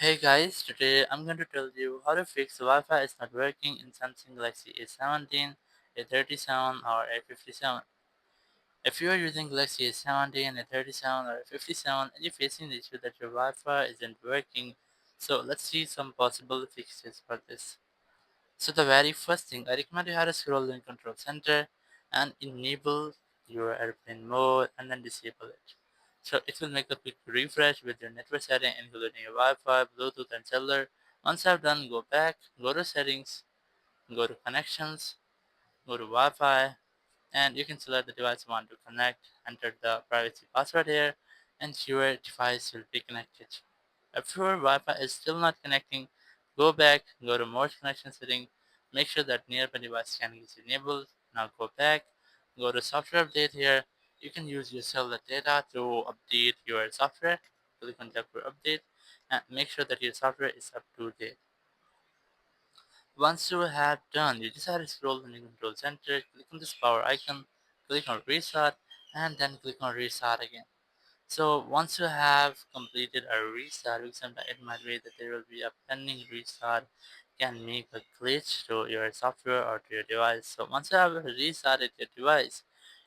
Hey guys, today I'm going to tell you how to fix Wi-Fi is not working in Samsung Galaxy A17, A37 or A57. If you are using Galaxy A17, A37 or A57 and you're facing the issue that your Wi-Fi isn't working, so let's see some possible fixes for this. So the very first thing, I recommend you have to scroll in Control Center and enable your airplane mode and then disable it. So it will make a quick refresh with your network setting including your Wi-Fi, Bluetooth and cellular. Once I've done, go back, go to settings, go to connections, go to Wi-Fi, and you can select the device you want to connect, enter the privacy password here, and your device will be connected. If your Wi-Fi is still not connecting, go back, go to more connection setting, make sure that nearby device scanning is enabled. Now go back, go to software update here. You can use your cellular data to update your software. Click on software update and make sure that your software is up to date. Once you have done, you just have to scroll in the control center, click on this power icon, click on restart, and then click on restart again. So once you have completed a restart, because sometimes it might be that there will be a pending restart can make a glitch to your software or to your device. So once you have restarted your device,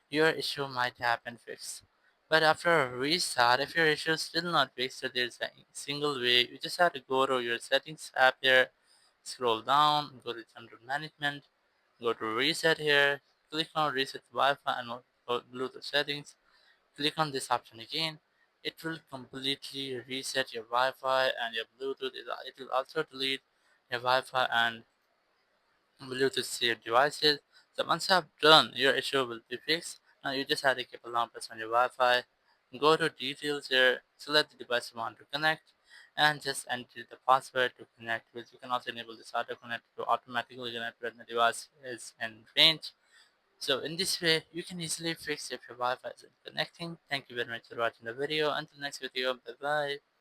your issue might have been fixed. But after a restart, if your issue is still not fixed, so there's a single way. You just have to go to your settings app here, scroll down, go to general management, go to reset here, click on reset Wi-Fi and Bluetooth settings. Click on this option again. It will completely reset your Wi-Fi and your Bluetooth. It will also delete your Wi-Fi and Bluetooth saved devices. So once you have done, your issue will be fixed. Now you just have to keep a long press on your Wi-Fi. Go to details here, select the device you want to connect, and just enter the password to connect with. You can also enable this auto connect to automatically connect when the device is in range. So in this way, you can easily fix if your Wi-Fi isn't connecting. Thank you very much for watching the video. Until next video, bye bye.